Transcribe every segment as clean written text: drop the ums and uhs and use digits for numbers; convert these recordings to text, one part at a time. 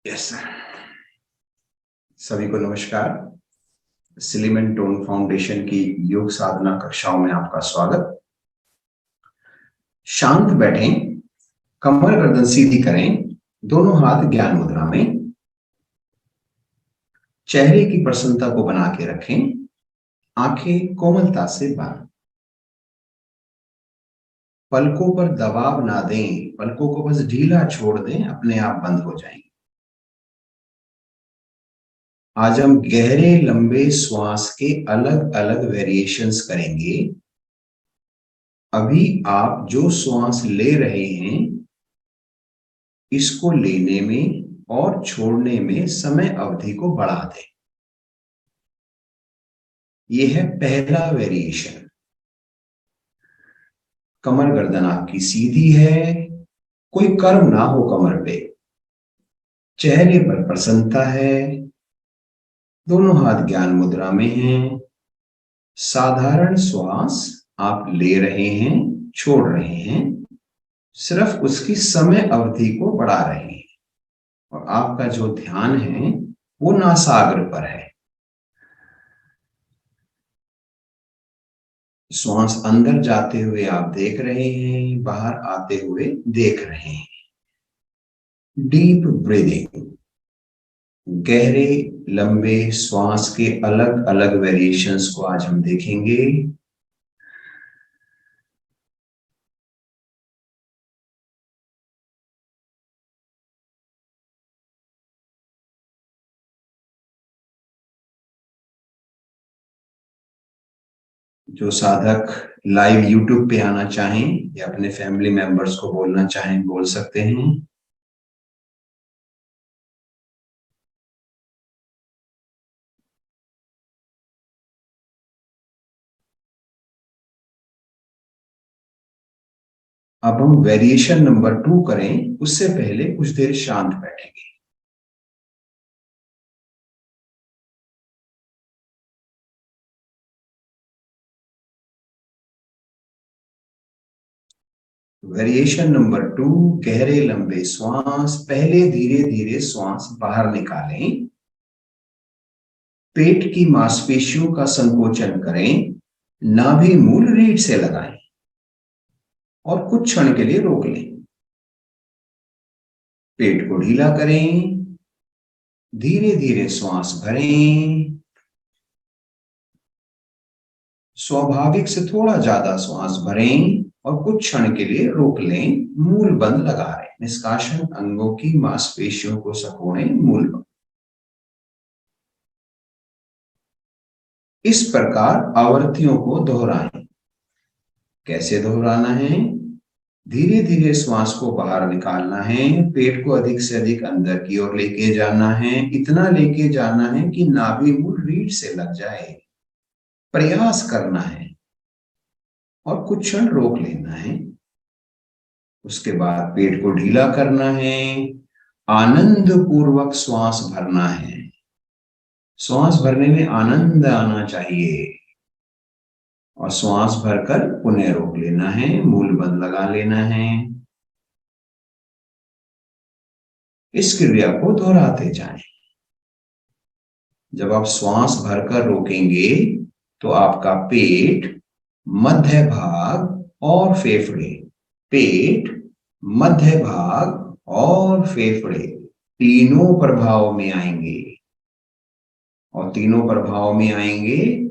Yes sir. सभी को नमस्कार। स्लिम एंड टोन फाउंडेशन की योग साधना कक्षाओं में आपका स्वागत। शांत बैठें, कमर गर्दन सीधी करें, दोनों हाथ ज्ञान मुद्रा में। चेहरे की प्रसन्नता को बना के रखें, आंखें कोमलता से बंद। पलकों पर दबाव ना दें, पलकों को बस ढीला छोड़ दें, अपने आप बंद हो जाएंगे। आज हम गहरे लंबे श्वास के अलग अलग वेरिएशंस करेंगे। अभी आप जो श्वास ले रहे हैं, इसको लेने में और छोड़ने में समय अवधि को बढ़ा दें। यह है पहला वेरिएशन। कमर गर्दन आपकी सीधी है, कोई कर्म ना हो कमर पे, चेहरे पर प्रसन्नता है, दोनों हाथ ज्ञान मुद्रा में हैं। साधारण श्वास आप ले रहे हैं, छोड़ रहे हैं, सिर्फ उसकी समय अवधि को बढ़ा रहे हैं और आपका जो ध्यान है वो नासाग्र पर है। श्वास अंदर जाते हुए आप देख रहे हैं, बाहर आते हुए देख रहे हैं। डीप ब्रीदिंग, गहरे लंबे श्वास के अलग अलग वेरिएशंस को आज हम देखेंगे। जो साधक लाइव यूट्यूब पे आना चाहें या अपने फैमिली मेंबर्स को बोलना चाहें, बोल सकते हैं। अब हम वेरिएशन नंबर 2 करें, उससे पहले कुछ देर शांत बैठेंगे। वेरिएशन नंबर 2, गहरे लंबे श्वास। पहले धीरे धीरे श्वास बाहर निकालें, पेट की मांसपेशियों का संकोचन करें, नाभि मूल रीढ़ से लगाएं और कुछ क्षण के लिए रोक लें। पेट को ढीला करें, धीरे धीरे श्वास भरें, स्वाभाविक से थोड़ा ज्यादा श्वास भरें और कुछ क्षण के लिए रोक लें। मूल बंद लगा रहे, निष्कासन अंगों की मांसपेशियों को सिकोड़ें, मूल बंद। इस प्रकार आवृत्तियों को दोहराएं। कैसे दोहराना है? धीरे धीरे श्वास को बाहर निकालना है, पेट को अधिक से अधिक अंदर की ओर लेके जाना है, इतना लेके जाना है कि नाभि मूल रीढ़ से लग जाए। प्रयास करना है और कुछ क्षण रोक लेना है। उसके बाद पेट को ढीला करना है, आनंद पूर्वक श्वास भरना है। श्वास भरने में आनंद आना चाहिए और श्वास भरकर पुनः रोक लेना है, मूल बंद लगा लेना है। इस क्रिया को दोहराते जाएं। जब आप श्वास भरकर रोकेंगे तो आपका पेट, मध्य भाग और फेफड़े, पेट, मध्य भाग और फेफड़े तीनों प्रभाव में आएंगे। और तीनों प्रभाव में आएंगे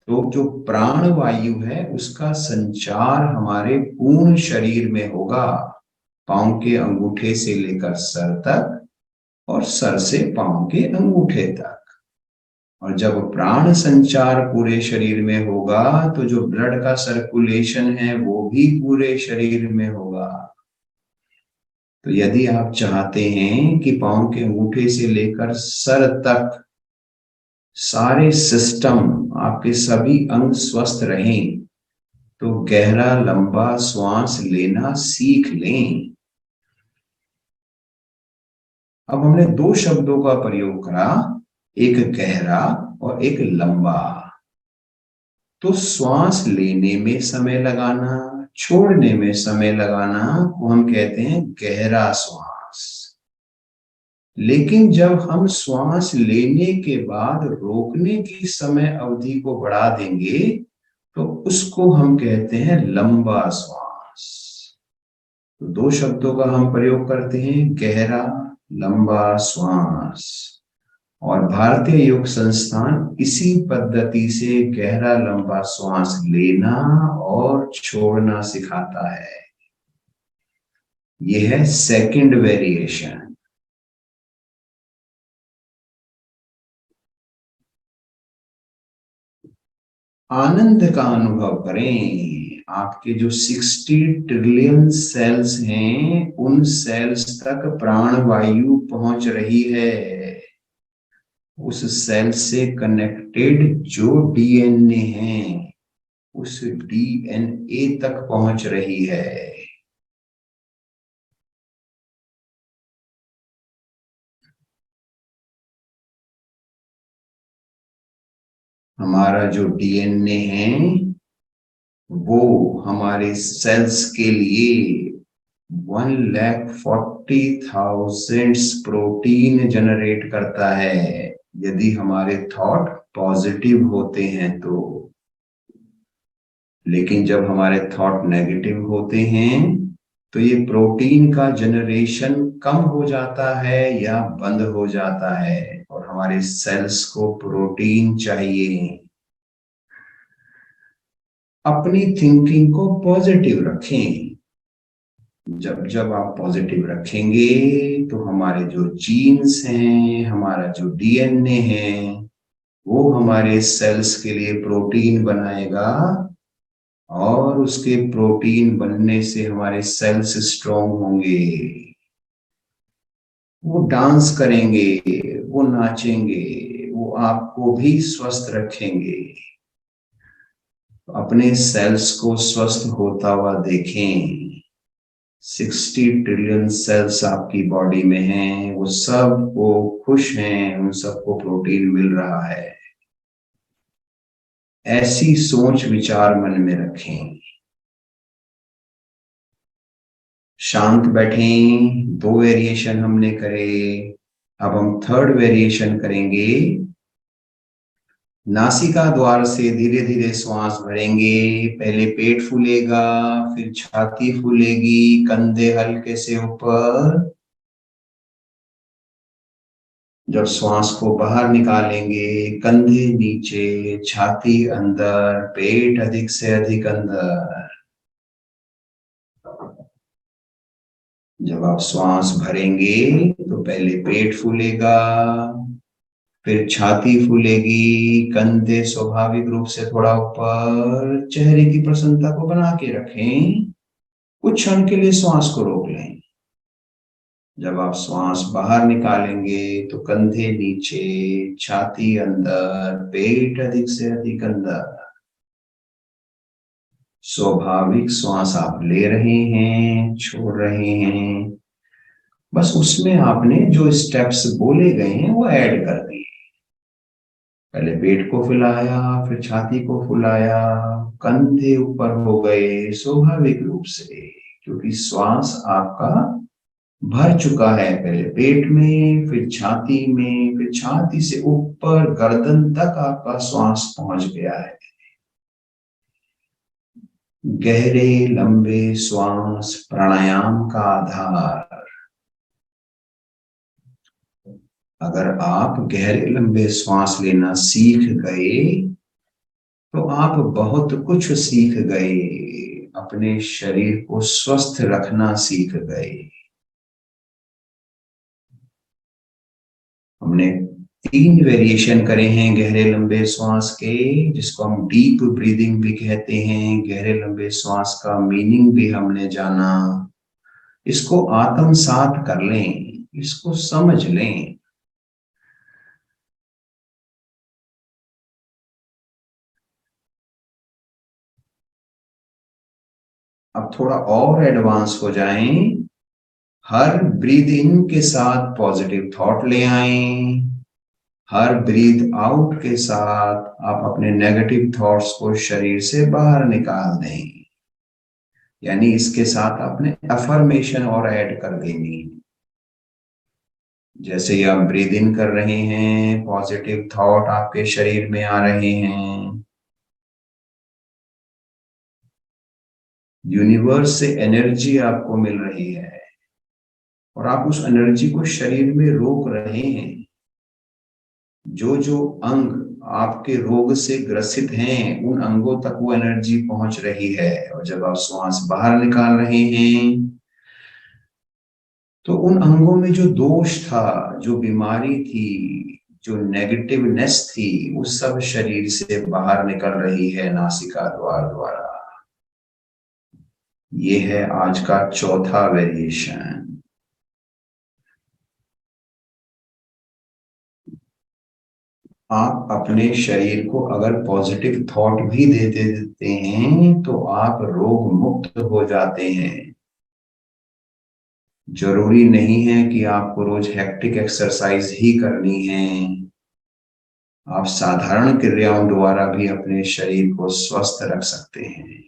तो जो प्राण वायु है उसका संचार हमारे पूर्ण शरीर में होगा, पांव के अंगूठे से लेकर सर तक और सर से पांव के अंगूठे तक। और जब प्राण संचार पूरे शरीर में होगा तो जो ब्लड का सर्कुलेशन है वो भी पूरे शरीर में होगा। तो यदि आप चाहते हैं कि पांव के अंगूठे से लेकर सर तक सारे सिस्टम, आपके सभी अंग स्वस्थ रहें, तो गहरा लंबा श्वास लेना सीख लें। अब हमने 2 शब्दों का प्रयोग करा, एक गहरा और एक लंबा। तो श्वास लेने में समय लगाना, छोड़ने में समय लगाना को हम कहते हैं गहरा श्वास। लेकिन जब हम श्वास लेने के बाद रोकने की समय अवधि को बढ़ा देंगे तो उसको हम कहते हैं लंबा श्वास। तो दो शब्दों का हम प्रयोग करते हैं, गहरा, लंबा श्वास। और भारतीय योग संस्थान इसी पद्धति से गहरा लंबा श्वास लेना और छोड़ना सिखाता है। यह है सेकंड वेरिएशन। आनंद का अनुभव करें। आपके जो 60 ट्रिलियन सेल्स हैं, उन सेल्स तक प्राण वायु पहुंच रही है। उस सेल से कनेक्टेड जो डीएनए है, उस डीएनए तक पहुंच रही है। हमारा जो डीएनए है वो हमारे सेल्स के लिए 1,40,000 प्रोटीन जनरेट करता है, यदि हमारे थॉट पॉजिटिव होते हैं तो। लेकिन जब हमारे थॉट नेगेटिव होते हैं तो ये प्रोटीन का जनरेशन कम हो जाता है या बंद हो जाता है, और हमारे सेल्स को प्रोटीन चाहिए। अपनी थिंकिंग को पॉजिटिव रखें। जब जब आप पॉजिटिव रखेंगे तो हमारे जो जीन्स हैं, हमारा जो डीएनए है, वो हमारे सेल्स के लिए प्रोटीन बनाएगा, और उसके प्रोटीन बनने से हमारे सेल्स स्ट्रांग होंगे। वो डांस करेंगे, वो नाचेंगे, वो आपको भी स्वस्थ रखेंगे। अपने सेल्स को स्वस्थ होता हुआ देखें। 60 ट्रिलियन सेल्स आपकी बॉडी में हैं, वो सब वो खुश हैं, उन सबको प्रोटीन मिल रहा है। ऐसी सोच विचार मन में रखें। शांत बैठें। 2 वेरिएशन हमने करे, अब हम थर्ड वेरिएशन करेंगे। नासिका द्वार से धीरे धीरे श्वास भरेंगे। पहले पेट फूलेगा, फिर छाती फूलेगी, कंधे हल्के से ऊपर। जब श्वास को बाहर निकालेंगे, कंधे नीचे, छाती अंदर, पेट अधिक से अधिक अंदर। जब आप श्वास भरेंगे तो पहले पेट फूलेगा, फिर छाती फूलेगी, कंधे स्वाभाविक रूप से थोड़ा ऊपर। चेहरे की प्रसन्नता को बना के रखें। कुछ क्षण के लिए श्वास को रोक लें। जब आप श्वास बाहर निकालेंगे तो कंधे नीचे, छाती अंदर, पेट अधिक से अधिक अंदर। स्वाभाविक श्वास आप ले रहे हैं, छोड़ रहे हैं। बस उसमें आपने जो स्टेप्स बोले गए हैं वो ऐड कर दिए। पहले पेट को फुलाया, फिर छाती को फुलाया, कंधे ऊपर हो गए स्वाभाविक रूप से, क्योंकि श्वास आपका भर चुका है। पहले पेट में, फिर छाती में, फिर छाती से ऊपर गर्दन तक आपका श्वास पहुंच गया है। गहरे लंबे श्वास प्राणायाम का आधार। अगर आप गहरे लंबे श्वास लेना सीख गए तो आप बहुत कुछ सीख गए। अपने शरीर को स्वस्थ रखना सीख गए। हमने 3 वेरिएशन करे हैं गहरे लंबे श्वास के, जिसको हम डीप ब्रीदिंग भी कहते हैं। गहरे लंबे श्वास का मीनिंग भी हमने जाना। इसको आत्मसात कर लें, इसको समझ लें। अब थोड़ा और एडवांस हो जाएं। हर ब्रीद इन के साथ पॉजिटिव थॉट ले आएं। हर ब्रीद आउट के साथ आप अपने नेगेटिव थॉट्स को शरीर से बाहर निकाल दें। यानी इसके साथ आपने अफर्मेशन और ऐड कर देनी। जैसे ही आप ब्रीद इन कर रहे हैं, पॉजिटिव थॉट आपके शरीर में आ रहे हैं। यूनिवर्स से एनर्जी आपको मिल रही है और आप उस एनर्जी को शरीर में रोक रहे हैं। जो जो अंग आपके रोग से ग्रसित हैं, उन अंगों तक वो एनर्जी पहुंच रही है। और जब आप श्वास बाहर निकाल रहे हैं, तो उन अंगों में जो दोष था, जो बीमारी थी, जो नेगेटिवनेस थी, वो सब शरीर से बाहर निकल रही है नासिका द्वार द्वारा। ये है आज का चौथा वेरिएशन। आप अपने शरीर को अगर पॉजिटिव थॉट भी दे देते हैं, तो आप रोग मुक्त हो जाते हैं। जरूरी नहीं है कि आपको रोज हेक्टिक एक्सरसाइज ही करनी है। आप साधारण क्रियाओं द्वारा भी अपने शरीर को स्वस्थ रख सकते हैं।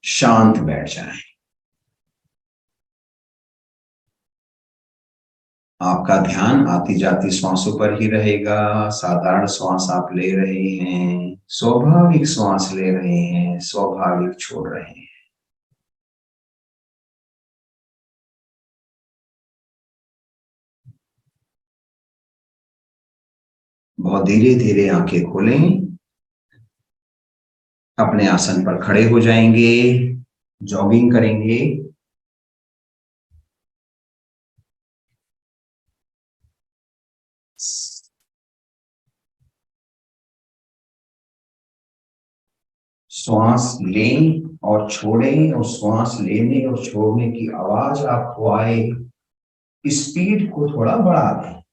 शांत बैठ जाएं। आपका ध्यान आती जाती श्वासों पर ही रहेगा। साधारण श्वास आप ले रहे हैं, स्वाभाविक श्वास ले रहे हैं, स्वाभाविक छोड़ रहे हैं। बहुत धीरे धीरे आंखें खोलें। अपने आसन पर खड़े हो जाएंगे, जॉगिंग करेंगे। श्वास लें और छोड़ें, और श्वास लेने और छोड़ने की आवाज आपको आए। स्पीड को थोड़ा बढ़ा दें।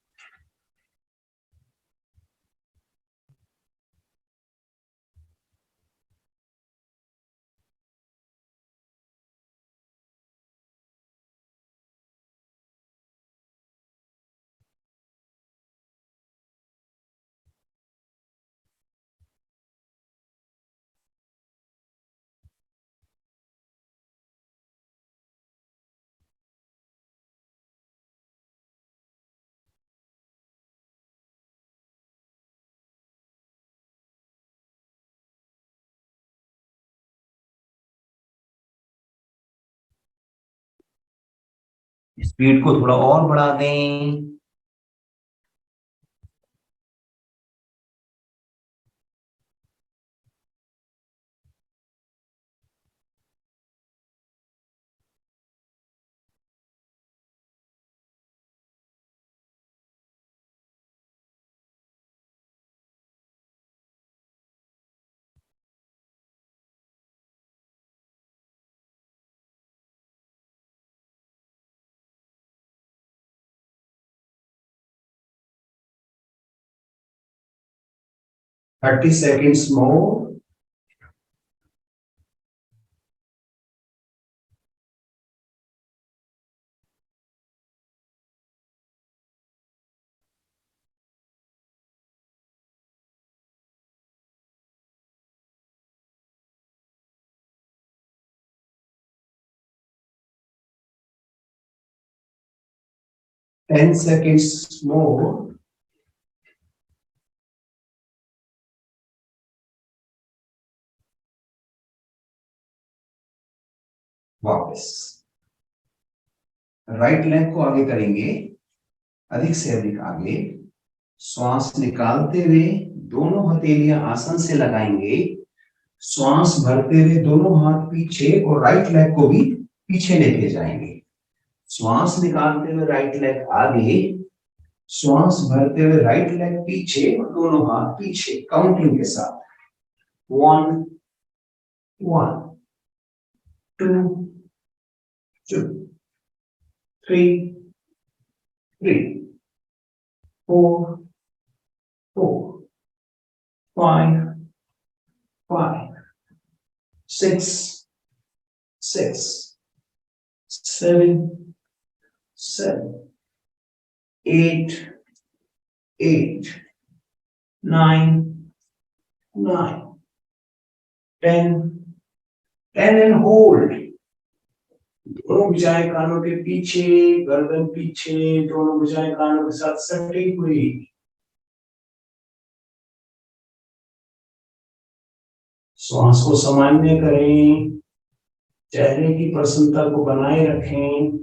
स्पीड को थोड़ा और बढ़ा दें। थर्टी सेकेंड्स मोर। 10 seconds more. वापस राइट लेग को आगे करेंगे, अधिक से अधिक आगे। श्वास निकालते हुए दोनों हथेलियां आसन से लगाएंगे। श्वास भरते हुए दोनों हाथ पीछे और राइट लेग को भी पीछे लेके जाएंगे। श्वास निकालते हुए राइट लेग आगे, श्वास भरते हुए राइट लेग पीछे और दोनों हाथ पीछे, काउंटिंग के साथ। 1 1 2 2 3 3 4 4 5 5 6 6 7 7 8 8 9 9 10 10 एंड होल्ड। दोनों भुजाएं कानों के पीछे, गर्दन पीछे, दोनों भुजाएं कानों के साथ सटी हुई। श्वास को सामान्य करें, चेहरे की प्रसन्नता को बनाए रखें।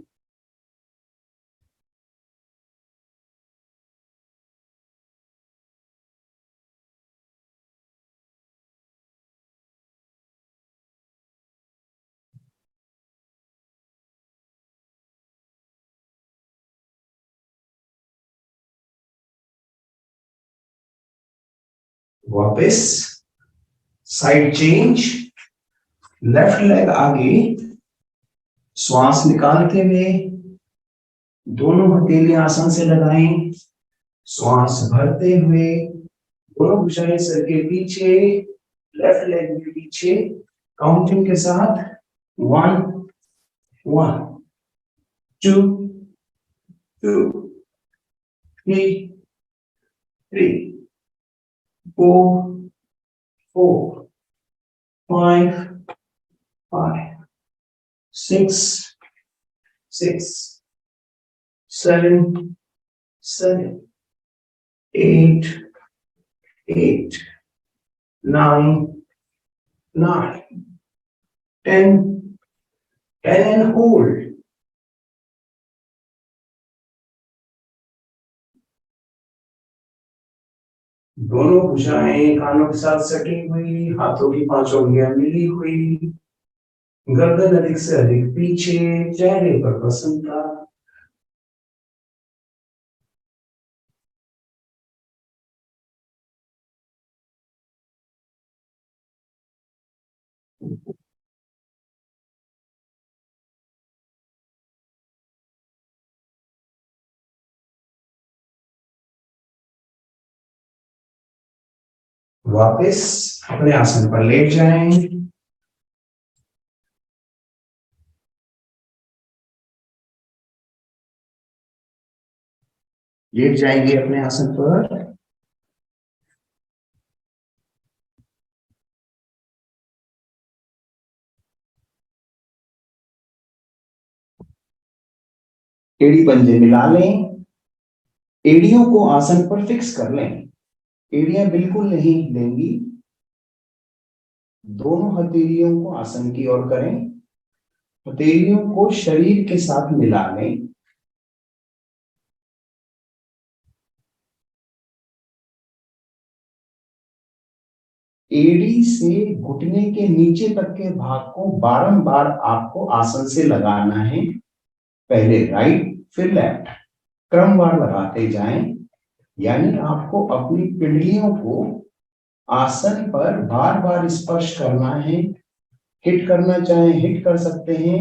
वापस साइड चेंज, लेफ्ट लेग आगे, श्वास निकालते हुए दोनों हथेलियां आसन से लगाएं। श्वास भरते हुए दोनों भुजाएं सर के पीछे, लेफ्ट लेग के पीछे, काउंटिंग के साथ 1 1 2 2 3 3 4 4 5 5 6 6 7 7 8 8 9 9 10 10 and hold. दोनों भुजाएं कानों के साथ सटी हुई, हाथों की पांचों उंगलियां मिली हुई, गर्दन अधिक से अधिक पीछे, चेहरे पर प्रसन्नता। वापस अपने आसन पर लेट जाएं। लेट जाएंगे अपने आसन पर। एड़ी पंजे मिला लें, एड़ियों को आसन पर फिक्स कर लें। एड़ियां बिल्कुल नहीं हिलेंगी। दोनों हथेलियों को आसन की ओर करें, हथेलियों को शरीर के साथ मिला लें। एड़ी से घुटने के नीचे तक के भाग को बारंबार आपको आसन से लगाना है। पहले राइट फिर लेफ्ट, क्रमवार लगाते जाएं। यानी आपको अपनी पिंडलियों को आसन पर बार बार स्पर्श करना है। हिट करना चाहें हिट कर सकते हैं।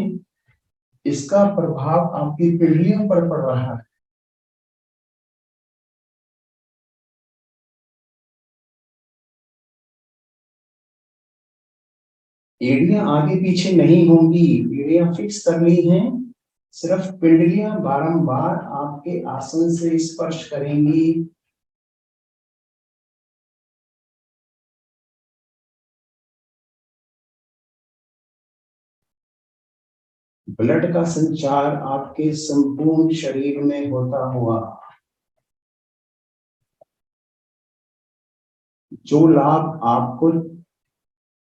इसका प्रभाव आपकी पिंडलियों पर पड़ रहा है। एड़ियां आगे पीछे नहीं होंगी, एड़ियां फिक्स करनी है। सिर्फ पिंडलियां बारंबार आपके आसन से स्पर्श करेंगी। ब्लड का संचार आपके संपूर्ण शरीर में होता हुआ जो लाभ आपको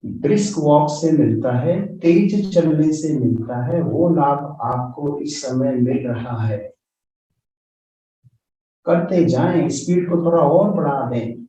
ब्रिस्क वॉक से मिलता है, तेज चलने से मिलता है, वो लाभ आपको इस समय मिल रहा है। करते जाएं, स्पीड को थोड़ा और बढ़ा दें।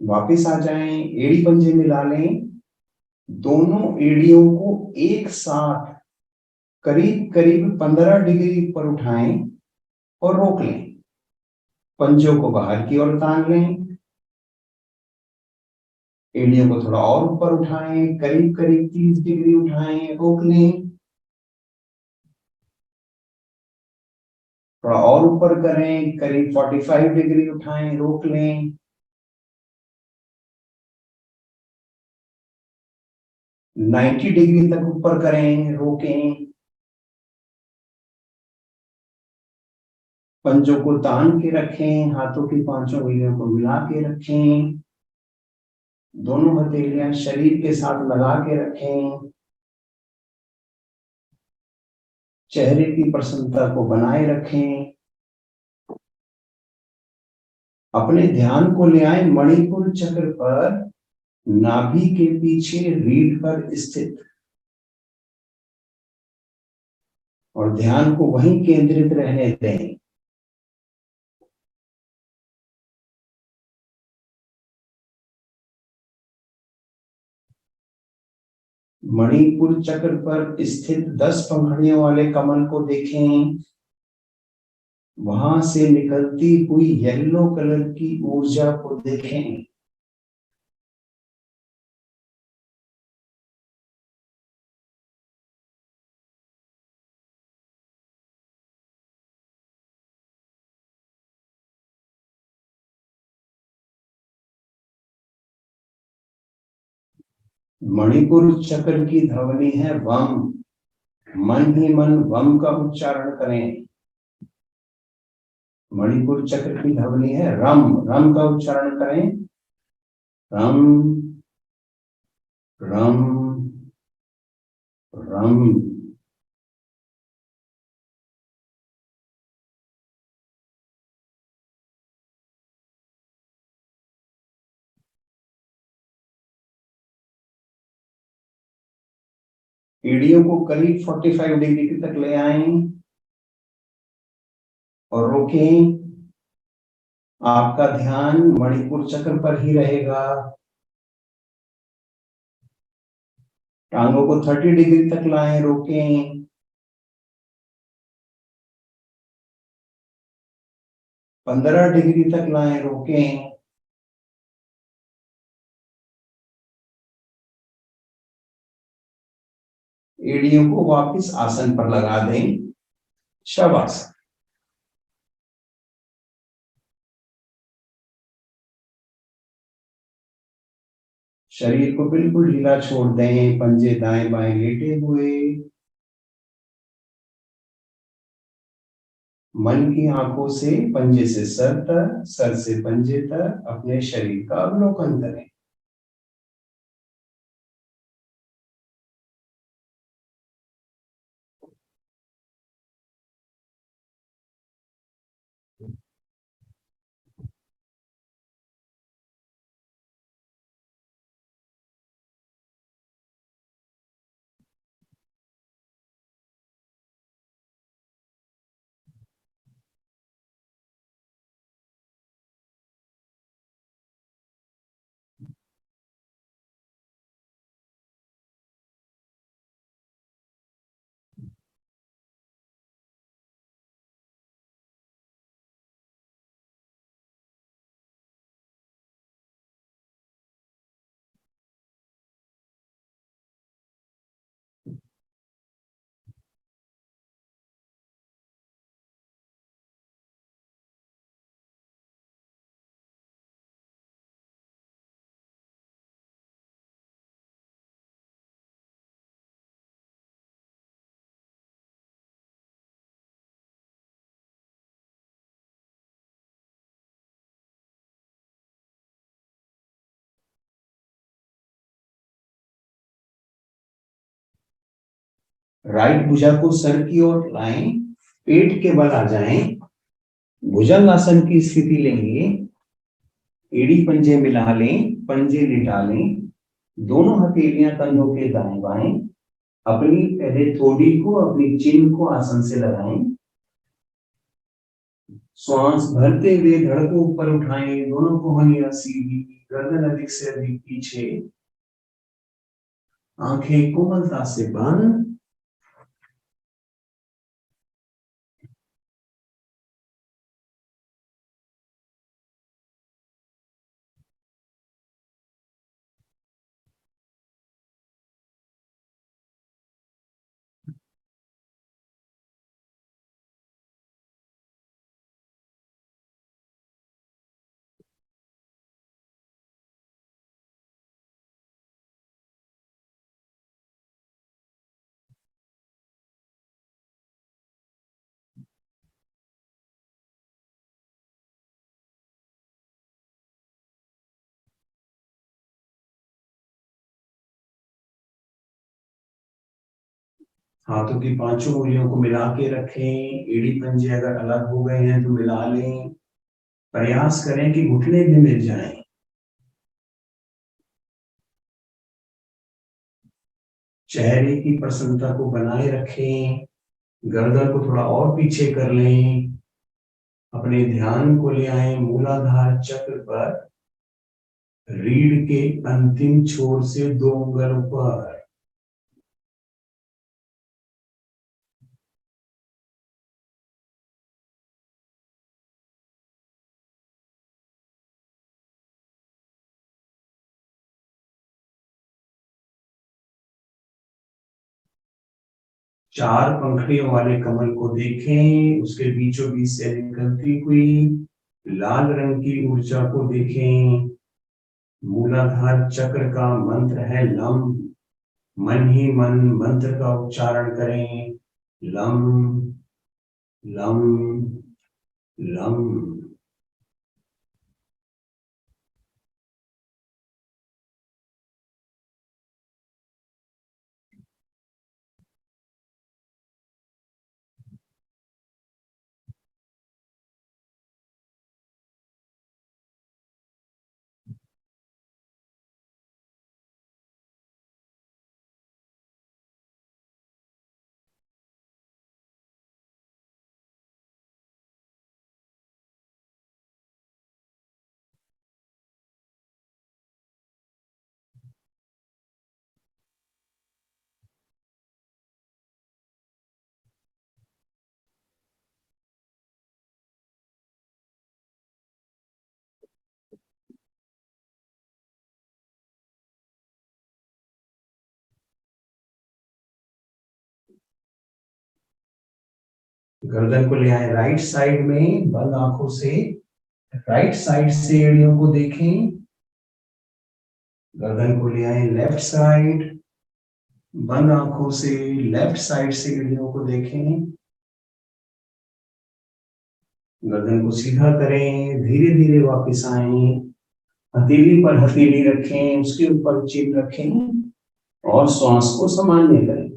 वापिस आ जाएं, एड़ी पंजे मिला लें। दोनों एड़ियों को एक साथ करीब करीब 15 डिग्री पर उठाएं और रोक लें। पंजों को बाहर की ओर तान लें, एड़ियों को थोड़ा और ऊपर उठाएं, करीब करीब 30 डिग्री उठाएं, रोक लें, थोड़ा और ऊपर करें, करीब 45 डिग्री उठाएं, रोक लें, 90 डिग्री तक ऊपर करें, रोकें, पंजों को तान के रखें, हाथों की पांचों उंगलियों को मिला के रखें, दोनों हथेलियां शरीर के साथ लगा के रखें, चेहरे की प्रसन्नता को बनाए रखें। अपने ध्यान को ले आए मणिपुर चक्र पर, नाभि के पीछे रीढ़ पर स्थित, और ध्यान को वहीं केंद्रित रहने दें। मणिपुर चक्र पर स्थित 10 पंखुड़ियों वाले कमल को देखें, वहां से निकलती हुई येलो कलर की ऊर्जा को देखें। मणिपुर चक्र की ध्वनि है वम, मन ही मन वम का उच्चारण करें। मणिपुर चक्र की ध्वनि है रम, रम का उच्चारण करें, रम रम रम। एड़ियों को करीब 45 डिग्री तक ले आएं और रोकें। आपका ध्यान मणिपुर चक्र पर ही रहेगा। टांगों को 30 डिग्री तक लाएं, रोकें। 15 डिग्री तक लाएं, रोकें। एड़ियों को वापस आसन पर लगा दें, शवासन। शरीर को बिल्कुल ढीला छोड़ दें, पंजे दाएं बाएं लेटे हुए। मन की आंखों से पंजे से सर तक, सर से पंजे तक अपने शरीर का अवलोकन करें। राइट भुजा को सर की ओर लाएं, पेट के बल आ जाएं, भुजंग आसन की स्थिति लेंगे, एड़ी पंजे मिला लें, पंजे लिटा लें, दोनों हथेलियां कंधों के दाएं बाएं, अपनी पहले थोड़ी को, अपनी चिन को आसन से लगाएं। श्वास भरते हुए धड़ को ऊपर उठाएं, दोनों कोहनियां सीधी, गर्दन अधिक से अधिक पीछे, आंखें कोमलता से बंद। हाथों की पांचों उंगलियों को मिला के रखें। एड़ी पंजे अगर अलग हो गए हैं तो मिला लें। प्रयास करें कि घुटने भी मिल जाएं। चेहरे की प्रसन्नता को बनाए रखें। गर्दन को थोड़ा और पीछे कर लें। अपने ध्यान को ले आए मूलाधार चक्र पर। रीढ़ के अंतिम छोर से 2 उंगल ऊपर। चार पंखड़ियों वाले कमल को देखें, उसके बीचों बीच से निकलती हुई लाल रंग की ऊर्जा को देखें। मूलाधार चक्र का मंत्र है लम। मन ही मन मंत्र का उच्चारण करें। Lump lump lump. गर्दन को ले आए राइट साइड में, बंद आंखों से राइट साइड से एड़ियों को देखें। गर्दन को ले आए लेफ्ट साइड, बंद आंखों से लेफ्ट साइड से एड़ियों को देखें। गर्दन को सीधा करें, धीरे धीरे वापस आए। हथेली पर हथेली रखें, उसके ऊपर चिप रखें और श्वास को सामान्य करें।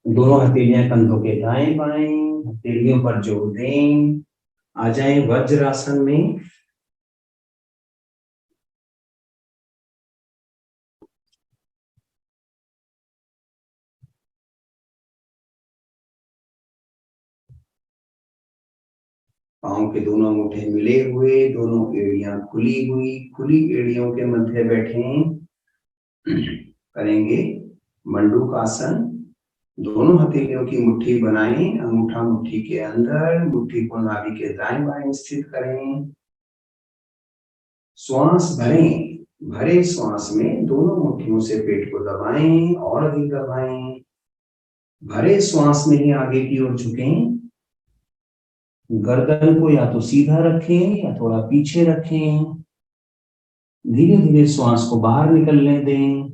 दोनों हथेलियां कंधों के दाएं बाएं, हथेलियों पर जोर दें। आ जाएं वज्रासन में। पांव के दोनों अंगूठे मिले हुए, दोनों एड़ियां खुली हुई, खुली एड़ियों के मध्य बैठें। करेंगे मंडूकासन। दोनों हथेलियों की मुट्ठी बनाएं, अंगूठा मुट्ठी के अंदर, मुट्ठी को नाभि के दाएं बाएं स्थित करें। श्वास भरें। भरे श्वास में दोनों मुट्ठियों से पेट को दबाएं और अधिक दबाएं। भरे श्वास में ही आगे की ओर झुकें। गर्दन को या तो सीधा रखें या थोड़ा पीछे रखें। धीरे धीरे श्वास को बाहर निकलने दें।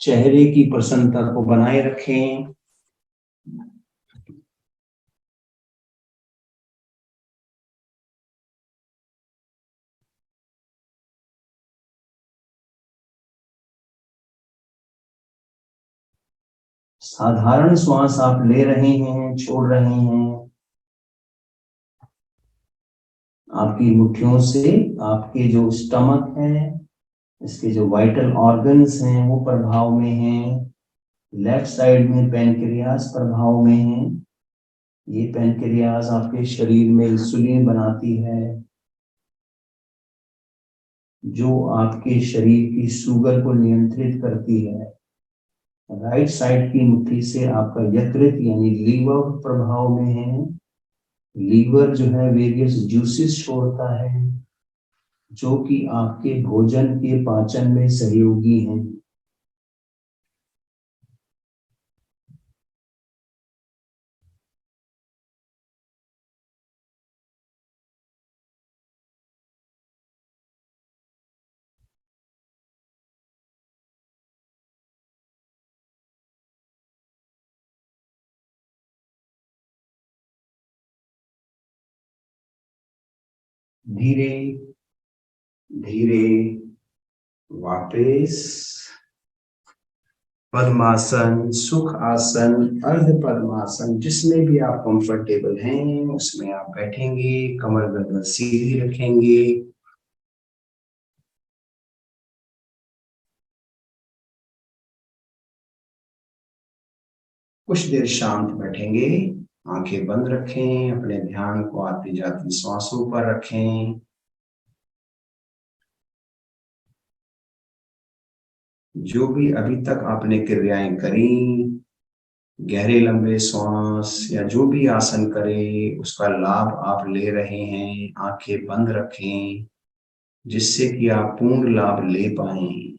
चेहरे की प्रसन्नता को बनाए रखें। साधारण श्वास आप ले रहे हैं, छोड़ रहे हैं। आपकी मुट्ठियों से आपके जो स्टमक है, इसके जो वाइटल ऑर्गन्स हैं वो प्रभाव में हैं। लेफ्ट साइड में पैनक्रियास प्रभाव में है। ये पैनक्रियाज आपके शरीर में इंसुलिन बनाती है, जो आपके शरीर की शुगर को नियंत्रित करती है। राइट साइड की मुट्ठी से आपका यकृत यानी लीवर प्रभाव में है। लीवर जो है वेरियस जूसेस छोड़ता है, जो कि आपके भोजन के पाचन में सहयोगी हैं। धीरे धीरे वापस पद्मासन, सुख आसन, अर्ध पद्मासन, जिसमें भी आप कंफर्टेबल हैं उसमें आप बैठेंगे। कमर गर्दन सीधी रखेंगे। कुछ देर शांत बैठेंगे, आंखें बंद रखें, अपने ध्यान को आती जाती सांसों पर रखें। जो भी अभी तक आपने क्रियाएं करी, गहरे लंबे श्वास या जो भी आसन करे, उसका लाभ आप ले रहे हैं। आंखें बंद रखें, जिससे कि आप पूर्ण लाभ ले पाएं।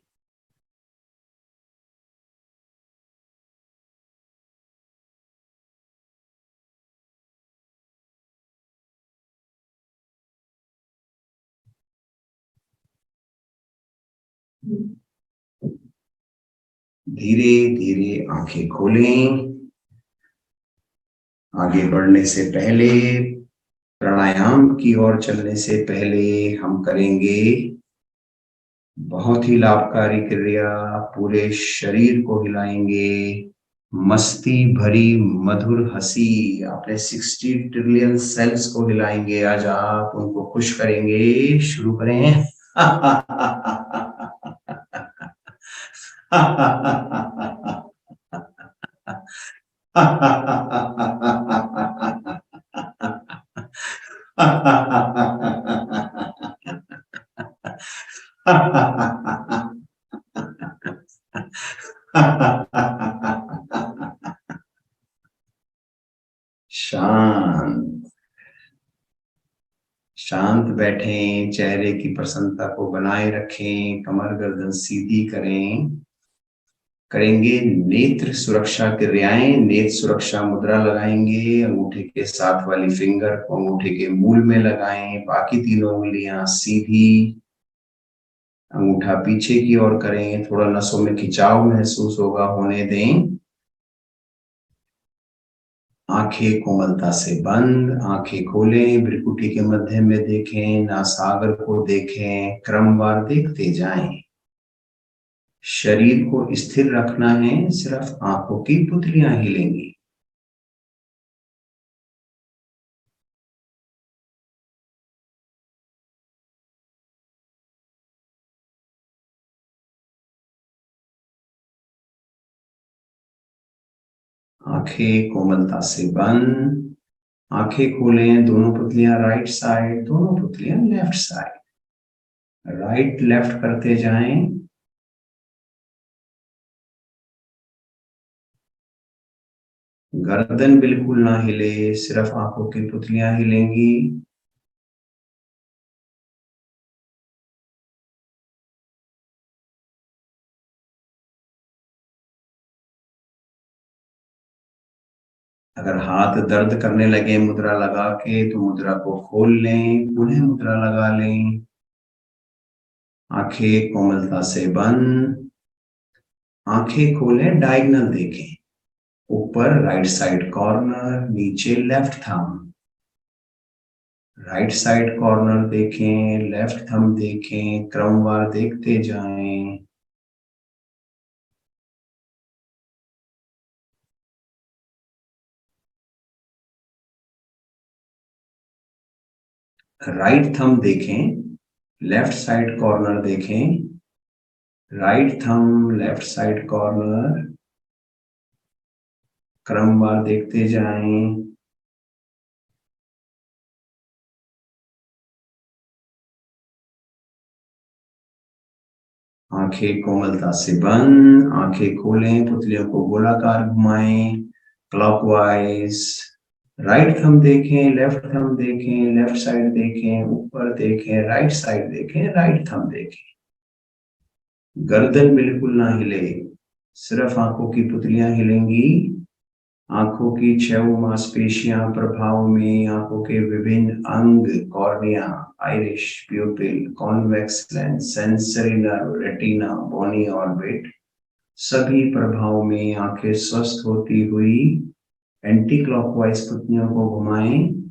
धीरे धीरे आंखें खोलें। आगे बढ़ने से पहले, प्राणायाम की ओर चलने से पहले हम करेंगे बहुत ही लाभकारी क्रिया। पूरे शरीर को हिलाएंगे। मस्ती भरी मधुर हंसी, अपने 60 ट्रिलियन सेल्स को हिलाएंगे। आज आप उनको खुश करेंगे। शुरू करें। शांत शांत बैठें, चेहरे की प्रसन्नता को बनाए रखें, कमर गर्दन सीधी करेंगे नेत्र सुरक्षा क्रियाएं। नेत्र सुरक्षा मुद्रा लगाएंगे। अंगूठे के साथ वाली फिंगर को अंगूठे के मूल में लगाएं। बाकी तीनों उंगलियां सीधी, अंगूठा पीछे की ओर करें। थोड़ा नसों में खिंचाव महसूस होगा, होने दें। आंखें कोमलता से बंद, आंखें खोलें, भ्रुकुटी के मध्य में देखें, नासागर को देखें, क्रमवार देखते जाएं। शरीर को स्थिर रखना है, सिर्फ आंखों की पुतलियां हिलेंगी। आंखें कोमलता से बंद, आंखें खोलें। दोनों पुतलियां राइट साइड, दोनों पुतलियां लेफ्ट साइड। राइट लेफ्ट करते जाएं। गर्दन बिल्कुल ना हिले, सिर्फ आंखों की पुतलियां हिलेंगी। अगर हाथ दर्द करने लगे मुद्रा लगा के, तो मुद्रा को खोल लें, पुनः मुद्रा लगा लें। आंखें कोमलता से बंद, आंखें खोलें, डायगोनल देखें। ऊपर राइट साइड कॉर्नर, नीचे left thumb. Right side corner देखें, लेफ्ट थंब देखें, क्रमवार देखते जाएं। राइट थंब देखें, लेफ्ट साइड कॉर्नर देखें। Right thumb, left side corner, क्रमवार देखते जाएं। आंखें कोमलता से बंद, आंखें खोलें, पुतलियों को गोलाकार घुमाएं, क्लॉकवाइज। राइट थंब देखें, लेफ्ट थंब देखें, लेफ्ट साइड देखें, ऊपर देखें, राइट साइड देखें, राइट थंब देखें। गर्दन बिल्कुल ना हिले, सिर्फ आंखों की पुतलियां हिलेंगी। आंखों की 6 मांसपेशियां प्रभाव में, आंखों के विभिन्न अंग, cornea, iris, pupil, convex lens, sensory nerve, retina, bony orbit, सभी प्रभाव में आंखें स्वस्थ होती हुई एंटी क्लॉकवाइज पुतलियों को घुमाएं।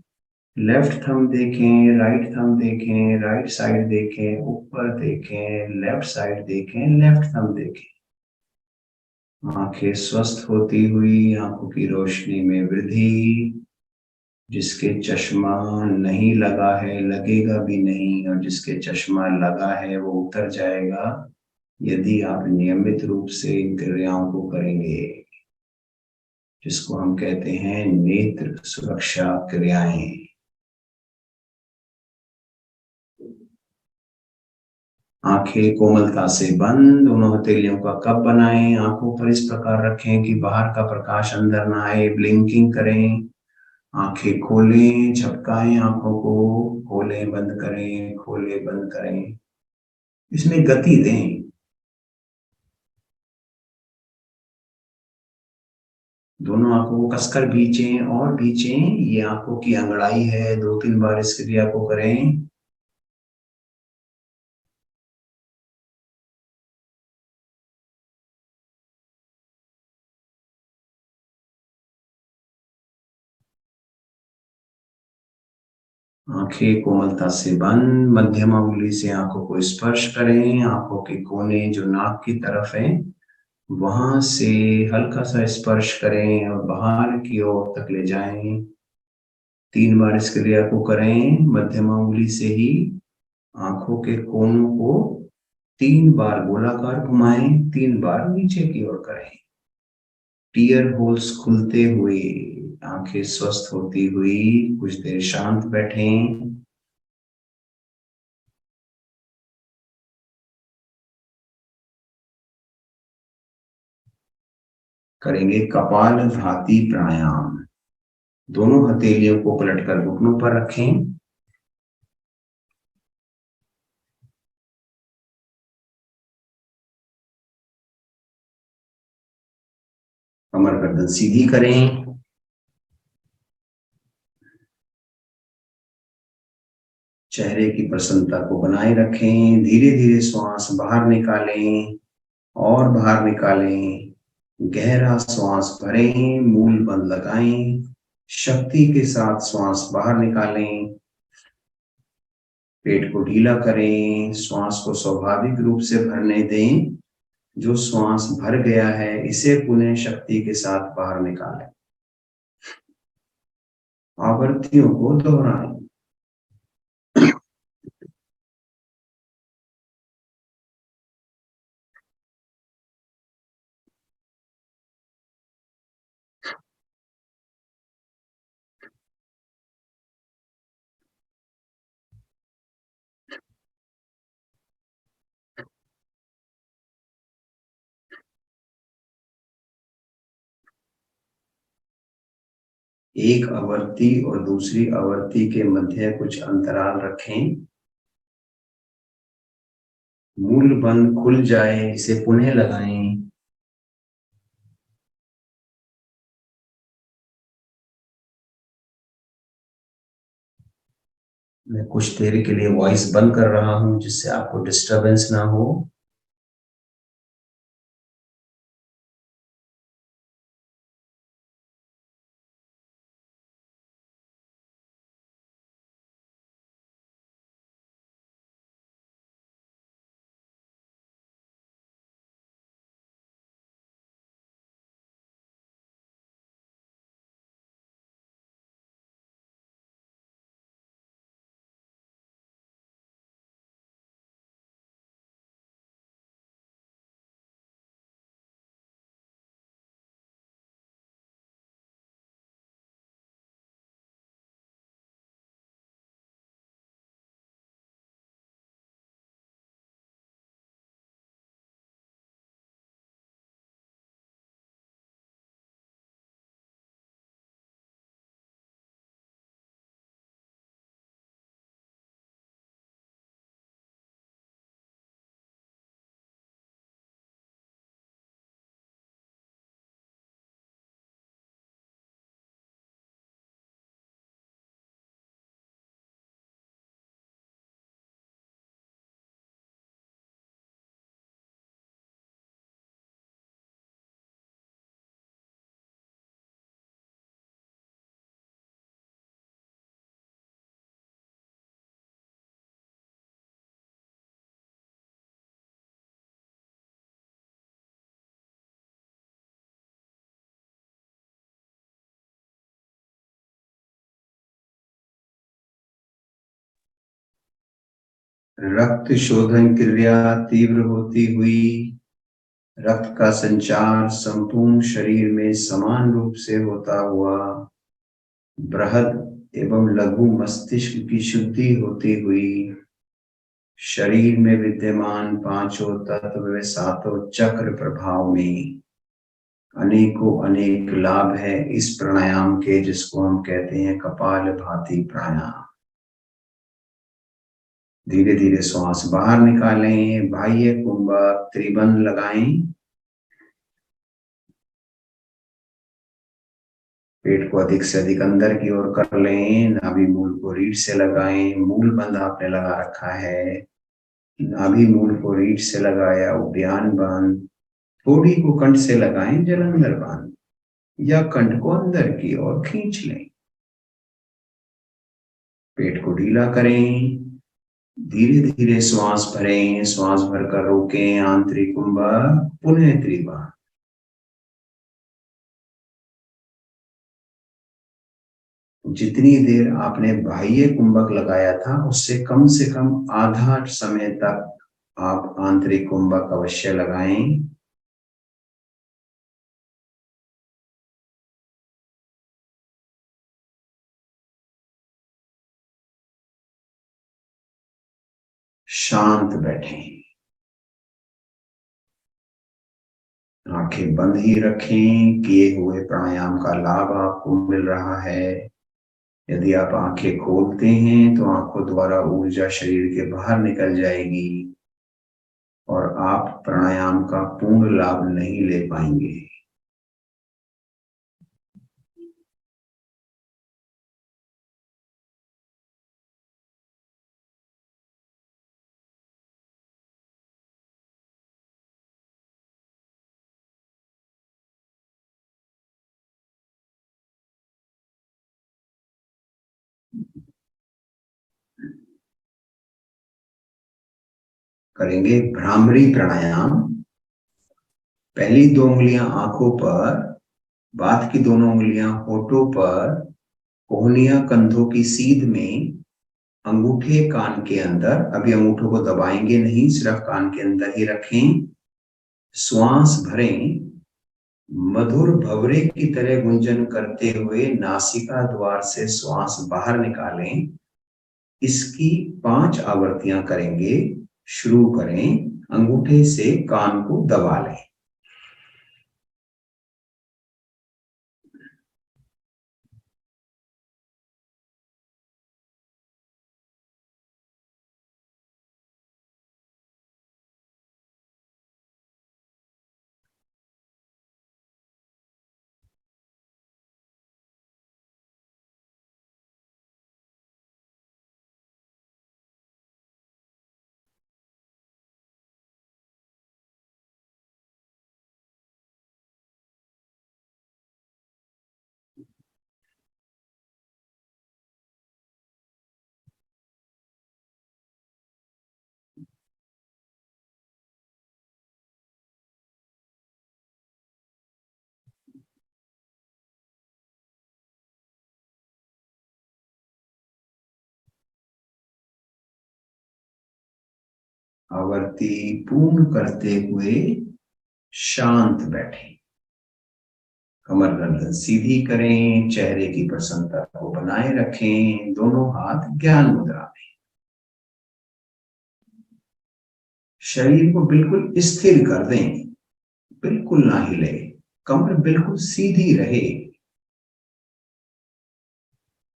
लेफ्ट थंब देखें, राइट थंब देखें, राइट साइड देखें, ऊपर देखें, लेफ्ट साइड देखें, लेफ्ट थंब देखें। आंखें स्वस्थ होती हुई आंखों की रोशनी में वृद्धि। जिसके चश्मा नहीं लगा है लगेगा भी नहीं, और जिसके चश्मा लगा है वो उतर जाएगा यदि आप नियमित रूप से इन क्रियाओं को करेंगे, जिसको हम कहते हैं नेत्र सुरक्षा क्रियाएं। आंखें कोमलता से बंद, दोनों हथेलियों का कप बनाएं, आंखों पर इस प्रकार रखें कि बाहर का प्रकाश अंदर ना आए, ब्लिंकिंग करें। आंखें खोलें, झपकाएं आंखों को, खोलें बंद करें, खोलें बंद करें, इसमें गति दें। दोनों आंखों को कसकर भींचें और भींचें, ये आंखों की अंगड़ाई है। 2-3 बार इस क्रिया को करें। आंखें कोमलता से बंद, मध्यमा उंगली से आंखों को स्पर्श करें, आंखों के कोने जो नाक की तरफ है वहां से हल्का सा स्पर्श करें और बाहर की ओर तक ले जाएं। 3 बार इस क्रिया को करें। मध्यमा उंगली से ही आंखों के कोनों को 3 बार गोलाकार घुमाएं, 3 बार नीचे की ओर करें। टीयर होल्स खुलते हुए आंखें स्वस्थ होती हुई कुछ देर शांत बैठें। करेंगे कपालभाति प्राणायाम। दोनों हथेलियों को पलटकर घुटनों पर रखें। कमर गर्दन सीधी करें। चेहरे की प्रसन्नता को बनाए रखें। धीरे धीरे श्वास बाहर निकालें और बाहर निकालें। गहरा श्वास भरें, मूल बंद लगाएं, शक्ति के साथ श्वास बाहर निकालें। पेट को ढीला करें, श्वास को स्वाभाविक रूप से भरने दें। जो श्वास भर गया है इसे पुनः शक्ति के साथ बाहर निकालें। आवृत्तियों को दोहराएं। एक आवृत्ति और दूसरी आवृत्ति के मध्य कुछ अंतराल रखें। मूल बंद खुल जाए इसे पुनः लगाएं। मैं कुछ देर के लिए वॉइस बंद कर रहा हूं जिससे आपको डिस्टरबेंस ना हो। रक्त शोधन क्रिया तीव्र होती हुई रक्त का संचार संपूर्ण शरीर में समान रूप से होता हुआ बृहद एवं लघु मस्तिष्क की शुद्धि होती हुई शरीर में विद्यमान पांचों तत्व व सातों चक्र प्रभाव में अनेकों अनेक लाभ है इस प्राणायाम के, जिसको हम कहते हैं कपालभाति प्राणायाम। धीरे धीरे श्वास बाहर निकालें, बाह्य कुंभक त्रिबंध लगाएं, पेट को अधिक से अधिक अंदर की ओर कर लें, नाभि मूल को रीढ़ से लगाएं, मूल बंद आपने लगा रखा है, नाभि मूल को रीढ़ से लगाया, उद्यान बंद, थोड़ी को कंठ से लगाएं, जलंधर बंद, या कंठ को अंदर की ओर खींच लें, पेट को ढीला करें, धीरे धीरे श्वास भरें, श्वास भरकर रोकें, आंतरिक कुंभक पुनः त्रिबंध। जितनी देर आपने बाह्य कुंभक लगाया था उससे कम से कम आधा समय तक आप आंतरिक कुंभक अवश्य लगाएं। शांत बैठें, आंखें बंद ही रखें। किए हुए प्राणायाम का लाभ आपको मिल रहा है। यदि आप आंखें खोलते हैं तो आंखों द्वारा ऊर्जा शरीर के बाहर निकल जाएगी और आप प्राणायाम का पूर्ण लाभ नहीं ले पाएंगे। करेंगे भ्रामरी प्राणायाम। पहली दो उंगलियां आंखों पर, बाद की दोनों उंगलियां होठों पर, कोहनियां कंधों की सीध में, अंगूठे कान के अंदर। अभी अंगूठों को दबाएंगे नहीं, सिर्फ कान के अंदर ही रखें। श्वास भरें, मधुर भवरे की तरह गुंजन करते हुए नासिका द्वार से श्वास बाहर निकालें। इसकी 5 आवृत्तियां करेंगे। शुरू करें, अंगूठे से कान को दबा लें। आवर्ती पूर्ण करते हुए शांत बैठें। कमर गर्दन सीधी करें, चेहरे की प्रसन्नता को बनाए रखें, दोनों हाथ ज्ञान मुद्रा में। शरीर को बिल्कुल स्थिर कर दें, बिल्कुल ना हिले, कमर बिल्कुल सीधी रहे,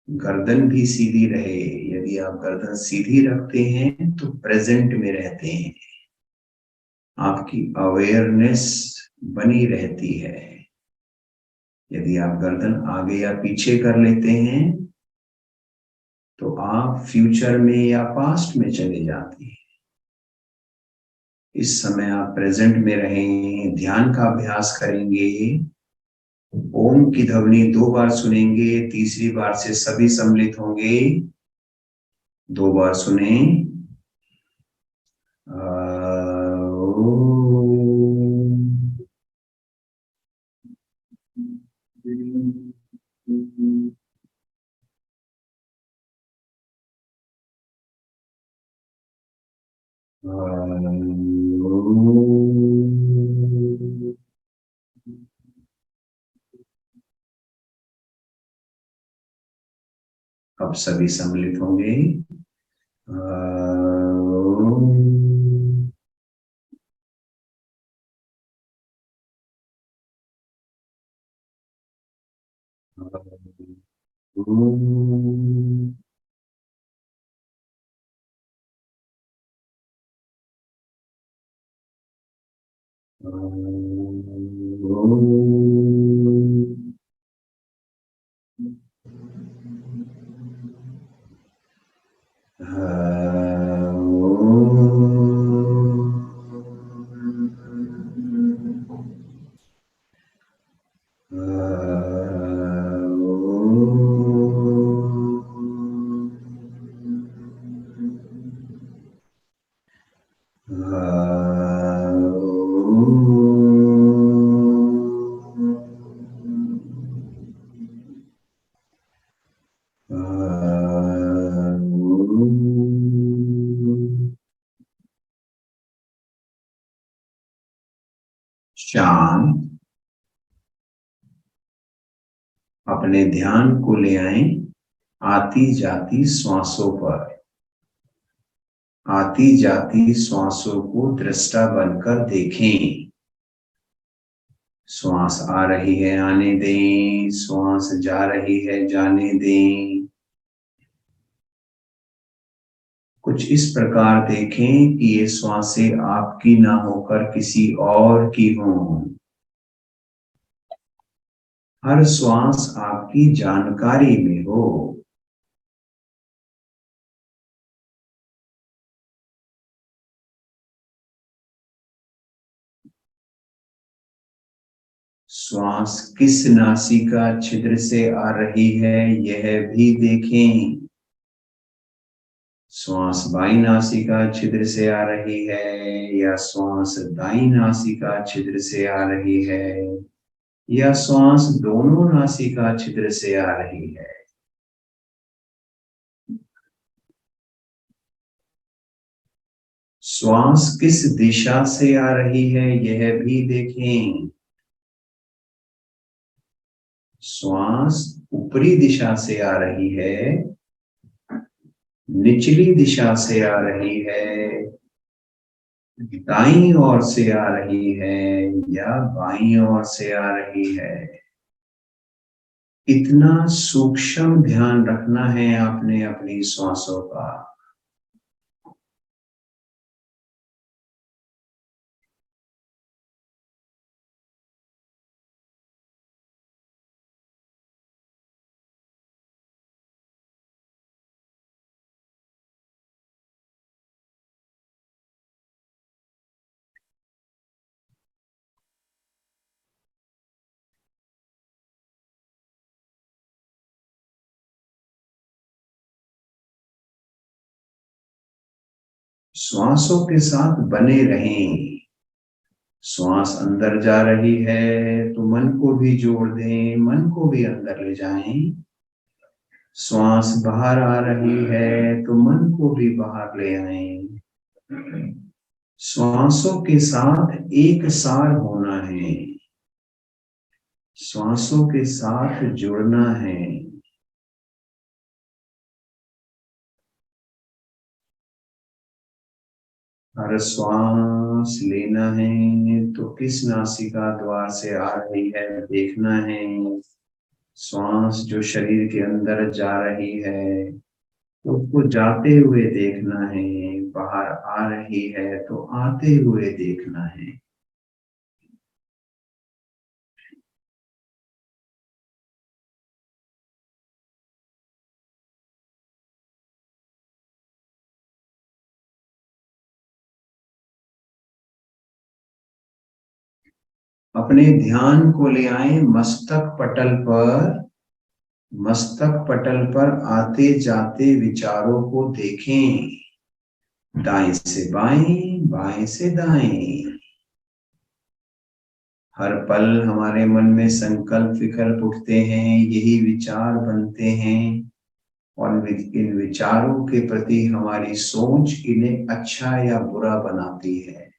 गर्दन भी सीधी रहे। यदि आप गर्दन सीधी रखते हैं तो प्रेजेंट में रहते हैं, आपकी अवेयरनेस बनी रहती है। यदि आप गर्दन आगे या पीछे कर लेते हैं तो आप फ्यूचर में या पास्ट में चले जाते हैं। इस समय आप प्रेजेंट में रहें, ध्यान का अभ्यास करेंगे। ओम की ध्वनि 2 बार सुनेंगे, तीसरी बार से सभी सम्मिलित होंगे। 2 बार सुने। अब सभी सम्मिलित होंगे। शांत अपने ध्यान को ले आए आती जाती श्वासों पर। आती जाती श्वासों को दृष्टा बनकर देखें। श्वास आ रही है, आने दें। श्वास जा रही है, जाने दें। कुछ इस प्रकार देखें कि ये श्वासें आपकी ना होकर किसी और की हों। हर श्वास आपकी जानकारी में हो। श्वास किस नासिका छिद्र से आ रही है यह भी देखें। श्वास बाईं नासिका छिद्र से आ रही है या श्वास दाईं नासिका छिद्र से आ रही है या श्वास दोनों नासिका छिद्र से आ रही है। श्वास किस दिशा से आ रही है यह भी देखें। श्वास ऊपरी दिशा से आ रही है, निचली दिशा से आ रही है, दाईं ओर से आ रही है या बाईं ओर से आ रही है। इतना सूक्ष्म ध्यान रखना है आपने अपनी श्वासों का। श्वासों के साथ बने रहें। श्वास अंदर जा रही है तो मन को भी जोड़ दें, मन को भी अंदर ले जाएं। श्वास बाहर आ रही है तो मन को भी बाहर ले आएं। श्वासों के साथ एक सार होना है, श्वासों के साथ जुड़ना है। हर श्वास लेना है तो किस नासिका द्वार से आ रही है देखना है। श्वास जो शरीर के अंदर जा रही है तो उसको जाते हुए देखना है, बाहर आ रही है तो आते हुए देखना है। अपने ध्यान को ले आए मस्तक पटल पर। मस्तक पटल पर आते जाते विचारों को देखें। दाएं से बाएं, बाएं से दाएं। हर पल हमारे मन में संकल्प विकल्प उठते हैं, यही विचार बनते हैं। और इन विचारों के प्रति हमारी सोच इन्हें अच्छा या बुरा बनाती है,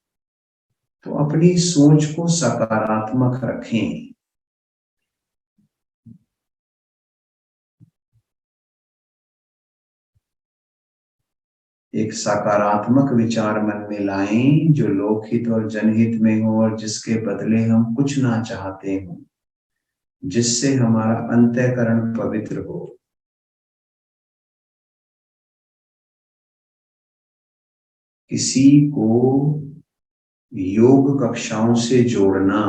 तो अपनी सोच को सकारात्मक रखें। एक सकारात्मक विचार मन में लाएं जो लोकहित और जनहित में हो और जिसके बदले हम कुछ ना चाहते हो, जिससे हमारा अंतःकरण पवित्र हो। किसी को योग कक्षाओं से जोड़ना,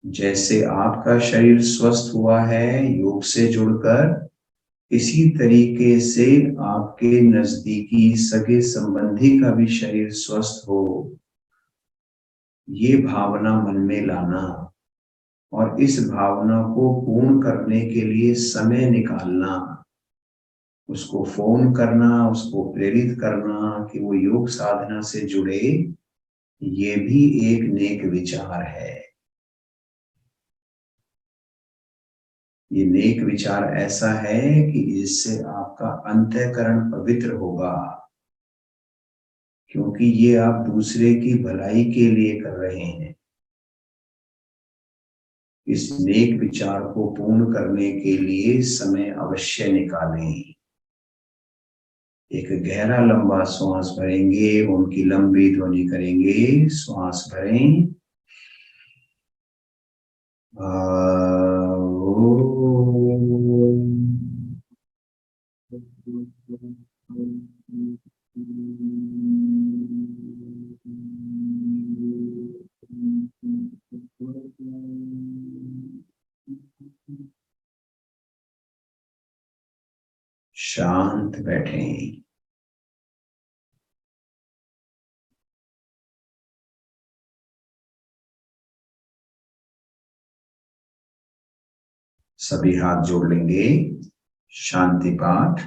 जैसे आपका शरीर स्वस्थ हुआ है योग से जुड़कर, इसी तरीके से आपके नजदीकी सगे संबंधी का भी शरीर स्वस्थ हो, ये भावना मन में लाना और इस भावना को पूर्ण करने के लिए समय निकालना, उसको फोन करना, उसको प्रेरित करना कि वो योग साधना से जुड़े, ये भी एक नेक विचार है। ये नेक विचार ऐसा है कि इससे आपका अंतःकरण पवित्र होगा, क्योंकि ये आप दूसरे की भलाई के लिए कर रहे हैं। इस नेक विचार को पूर्ण करने के लिए समय अवश्य निकालें। एक गहरा लंबा श्वास भरेंगे, उनकी लंबी ध्वनि करेंगे। श्वास भरें। शांत बैठें। सभी हाथ जोड़ लेंगे। शांति पाठ।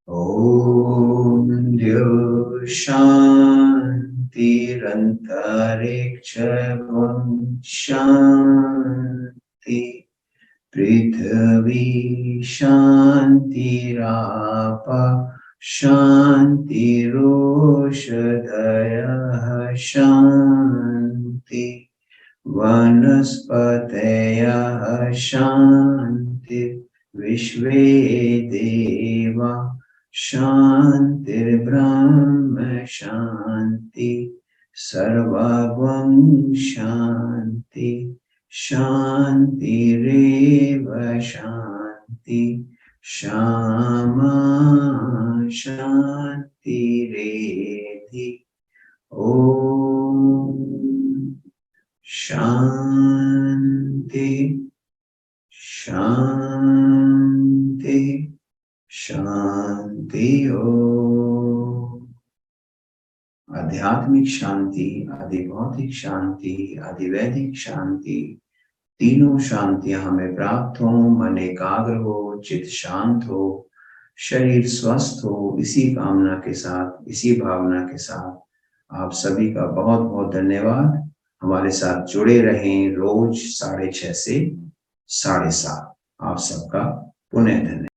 ओम द्यो शांतिरंतरिक्ष शांति, पृथ्वी शांतिराप शांतिरोषधयः शांति, वनस्पतयः शांति, विश्वे देवा शांतिर्ब्रह्म शांति, सर्वगं शांति शांतिरेव शांति, क्षमा शांतिरेधि। ओम शांति शांति शांति। ओम आध्यात्मिक शांति, आधिभौतिक शांति, आधिवैदिक शांति, तीनों शांतियां हमें प्राप्त हो। मन एकाग्र हो, चित्त शांत हो, शरीर स्वस्थ हो। इसी कामना के साथ, इसी भावना के साथ आप सभी का बहुत बहुत धन्यवाद। हमारे साथ जुड़े रहें रोज 6:30 से 7:30। आप सबका पुनः धन्यवाद।